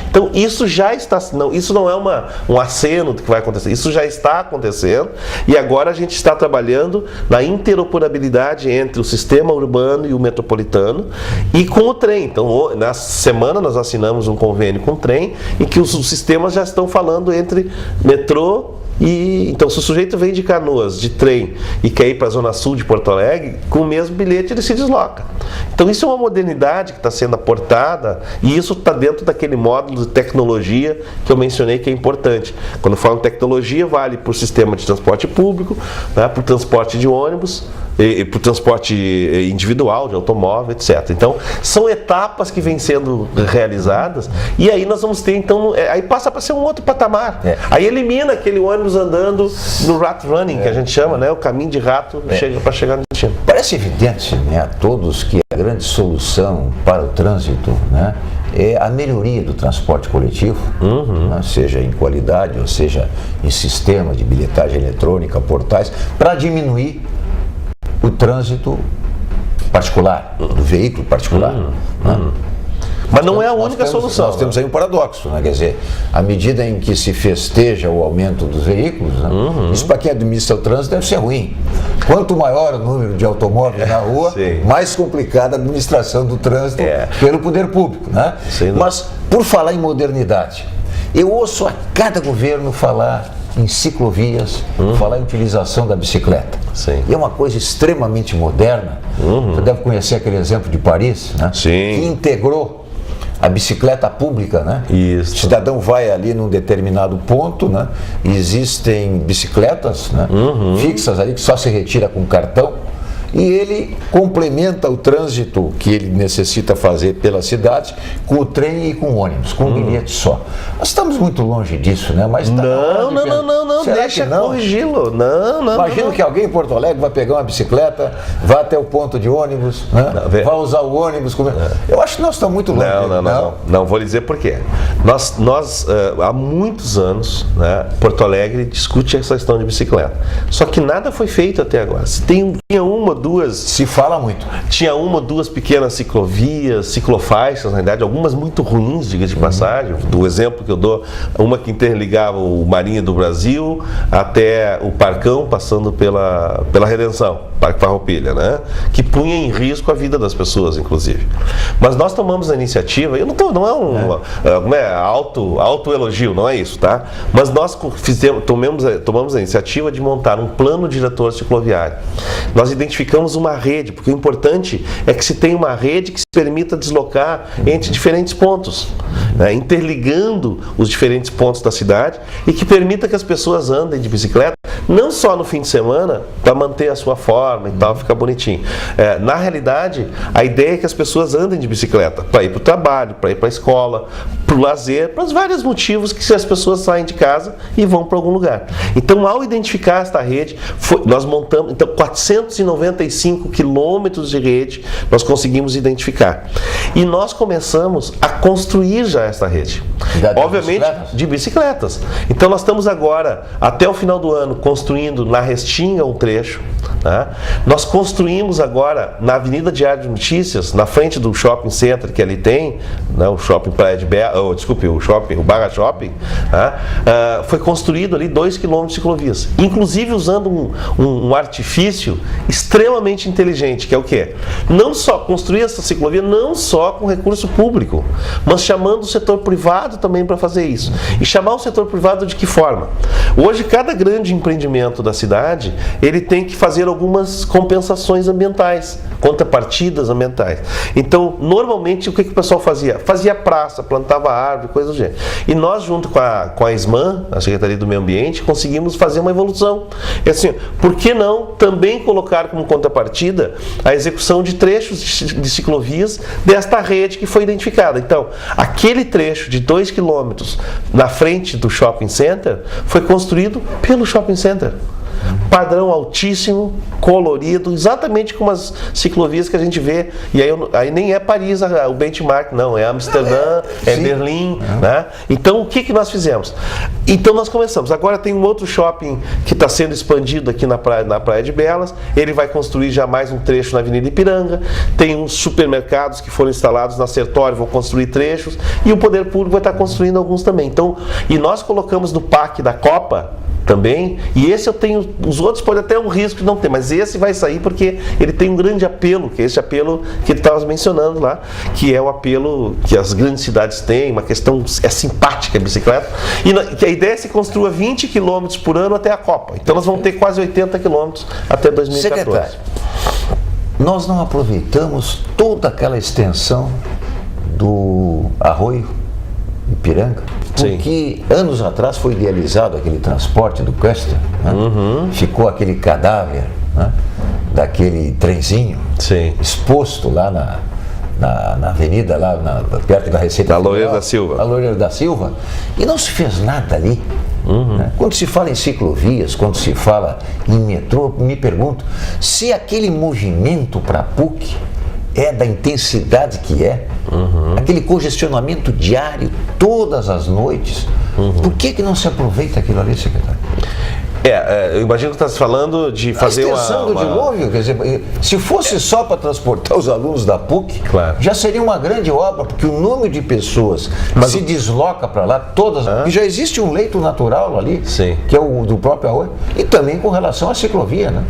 Então isso já está, isso não é um aceno do que vai acontecer, isso já está acontecendo e agora a gente está trabalhando na interoperabilidade entre o sistema urbano e o metropolitano e com o trem. Então na semana nós assinamos um convênio com o trem em que os sistemas já estão falando entre metrô e então se o sujeito vem de Canoas, de trem e quer ir para a Zona Sul de Porto Alegre, com o mesmo bilhete ele se desloca. Então isso é uma modernidade que está sendo aportada e isso está dentro daquele módulo de tecnologia que eu mencionei que é importante. Quando eu falo em tecnologia, vale para o sistema de transporte público, né, para o transporte de ônibus, para o transporte individual, de automóvel, etc. Então, são etapas que vêm sendo realizadas e aí nós vamos ter, então, aí passa para ser um outro patamar. Aí elimina aquele ônibus andando no rat running, que a gente chama, né, o caminho de rato para chegar no destino. Parece evidente, né, a todos que a grande solução para o trânsito, né, é a melhoria do transporte coletivo, né, seja em qualidade ou seja em sistema de bilhetagem eletrônica, portais, para diminuir o trânsito particular, do veículo particular. Né? Mas não é a única solução. Nós temos aí um paradoxo, né? Quer dizer, à medida em que se festeja o aumento dos veículos, né? Isso para quem administra o trânsito deve ser ruim. Quanto maior o número de automóveis na rua, mais complicada a administração do trânsito pelo poder público. Né? Mas, por falar em modernidade, eu ouço a cada governo falar em ciclovias, falar em utilização da bicicleta. E é uma coisa extremamente moderna. Você deve conhecer aquele exemplo de Paris, né? Que integrou a bicicleta pública, né? Isso. O cidadão vai ali num determinado ponto, né? Existem bicicletas, né? Fixas ali que só se retira com cartão. E ele complementa o trânsito que ele necessita fazer pela cidade com o trem e com o ônibus, com um bilhete só. Nós estamos muito longe disso, né? Mas tá não, deixa corrigi-lo. Não. Imagina que alguém em Porto Alegre vai pegar uma bicicleta, vai até o ponto de ônibus, né? Vai usar o ônibus. Eu acho que nós estamos muito longe. Não, vou lhe dizer por quê. Nós há muitos anos, né, Porto Alegre discute essa questão de bicicleta. Só que nada foi feito até agora. Se tinha uma, duas... Se fala muito. Tinha uma ou duas pequenas ciclovias, ciclofaixas, na realidade, algumas muito ruins, diga de passagem. Do exemplo que eu dou, uma que interligava o Marinha do Brasil até o Parcão, passando pela Redenção, Parque Farroupilha, né? Que punha em risco a vida das pessoas, inclusive. Mas nós tomamos a iniciativa, não é um autoelogio, não é isso, tá? Mas nós tomamos a iniciativa de montar um plano diretor cicloviário. Nós identificamos uma rede, porque o importante é que se tenha uma rede que se permita deslocar entre diferentes pontos, né, interligando os diferentes pontos da cidade e que permita que as pessoas andem de bicicleta, não só no fim de semana, para manter a sua forma e tal, ficar bonitinho. Na realidade, a ideia é que as pessoas andem de bicicleta para ir para o trabalho, para ir para a escola, para o lazer, para os vários motivos que as pessoas saem de casa e vão para algum lugar. Então, ao identificar esta rede, nós montamos 495 quilômetros de rede, nós conseguimos identificar. E nós começamos a construir já esta rede. Obviamente, de bicicletas. Então, nós estamos agora, até o final do ano, construindo na Restinga um trecho. Tá? Nós construímos agora na Avenida Diário de Notícias, na frente do shopping center que ali tem, né, o shopping Praia de Bela, o Barra Shopping, tá? Foi construído ali 2 km de ciclovias, inclusive usando um artifício extremamente inteligente, que é o quê? Não só construir essa ciclovia, não só com recurso público, mas chamando o setor privado também para fazer isso. E chamar o setor privado de que forma? Hoje, cada grande empreendimento da cidade, ele tem que fazer algumas compensações ambientais, contrapartidas ambientais. Então, normalmente, o que o pessoal fazia? Fazia praça, plantava árvore, coisa do gênero. E nós, junto com a SMAN, a Secretaria do Meio Ambiente, conseguimos fazer uma evolução. É assim, por que não também colocar como contrapartida a execução de trechos de ciclovias desta rede que foi identificada? Então, aquele trecho de 2 km na frente do shopping center foi construído pelo shopping center. padrão altíssimo, colorido, exatamente como as ciclovias que a gente vê. E aí nem é Paris o benchmark, não, é Amsterdã, é Berlim, né? Então o que nós fizemos? Então nós começamos. Agora tem um outro shopping que está sendo expandido aqui na Praia de Belas. Ele vai construir já mais um trecho na Avenida Ipiranga. Tem uns supermercados que foram instalados na Sertório, vão construir trechos. E o poder público vai estar construindo alguns também. Então, e nós colocamos no PAC da Copa também, e esse eu tenho, os outros podem até um risco de não ter, mas esse vai sair porque ele tem um grande apelo, que é esse apelo que ele estava mencionando lá, que é o apelo que as grandes cidades têm, uma questão, é simpática a bicicleta, e que a ideia é que se construa 20 km por ano até a Copa, então nós vamos ter quase 80 km até 2014. Secretário, nós não aproveitamos toda aquela extensão do Arroio Ipiranga, porque anos atrás foi idealizado aquele transporte do Custer, né? Ficou aquele cadáver, né? Daquele trenzinho exposto lá na avenida, lá perto da Receita Federal, Loureiro da Silva. A Loureiro da Silva, e não se fez nada ali. Né? Quando se fala em ciclovias, quando se fala em metrô, me pergunto se aquele movimento para a PUC é da intensidade que é, aquele congestionamento diário, todas as noites. Por que não se aproveita aquilo ali, secretário? Eu imagino que está se falando de fazer a extensão do dilúvio, quer dizer, se fosse só para transportar os alunos da PUC, já seria uma grande obra, porque o número de pessoas que se desloca para lá, todas, e já existe um leito natural ali, que é o do próprio Arroio, e também com relação à ciclovia, né?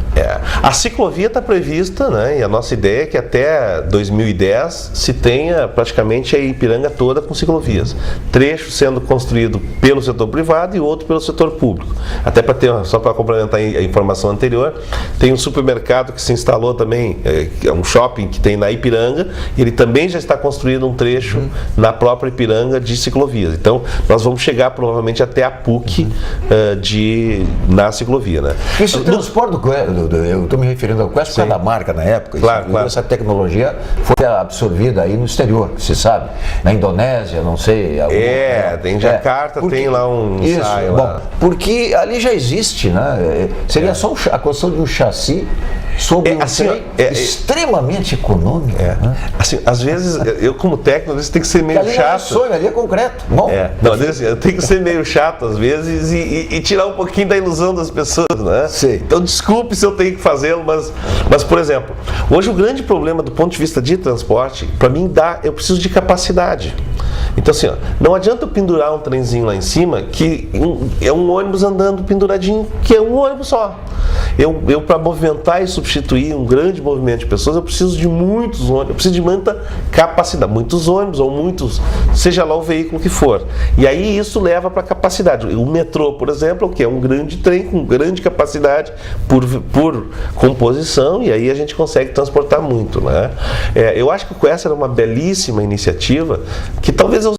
A ciclovia está prevista, né? E a nossa ideia é que até 2010 se tenha praticamente a Ipiranga toda com ciclovias, trecho sendo construído pelo setor privado e outro pelo setor público, até para ter só para complementar a informação anterior, tem um supermercado que se instalou também, é um shopping que tem na Ipiranga, e ele também já está construindo um trecho na própria Ipiranga de ciclovias. Então, nós vamos chegar provavelmente até a PUC na ciclovia, né? Esse transporte eu estou me referindo ao Quest, da marca na época, essa tecnologia foi absorvida aí no exterior, se sabe, na Indonésia, não sei. Tem Jakarta, tem lá um ensaio lá. Porque ali já existe, né? Seria só a construção de um chassi sobre um trem extremamente econômico. Né? Assim, às vezes, eu como técnico, às vezes tem que ser meio chato. Não é sonho, ali é concreto. Bom. Não, às vezes, eu tenho que ser meio chato, às vezes, e tirar um pouquinho da ilusão das pessoas, né? Então, desculpe se eu tenho que fazê-lo, mas, por exemplo, hoje o grande problema do ponto de vista de transporte, para mim, eu preciso de capacidade. Então, assim, não adianta eu pendurar um trenzinho lá em cima, que é um ônibus andando penduradinho, que é um ônibus só. Eu para movimentar e substituir um grande movimento de pessoas, eu preciso de muitos ônibus, eu preciso de muita capacidade, muitos ônibus ou muitos, seja lá o veículo que for. E aí isso leva para a capacidade. O metrô, por exemplo, que é um grande trem com grande capacidade por composição, e aí a gente consegue transportar muito, né? Eu acho que essa era uma belíssima iniciativa, que talvez eu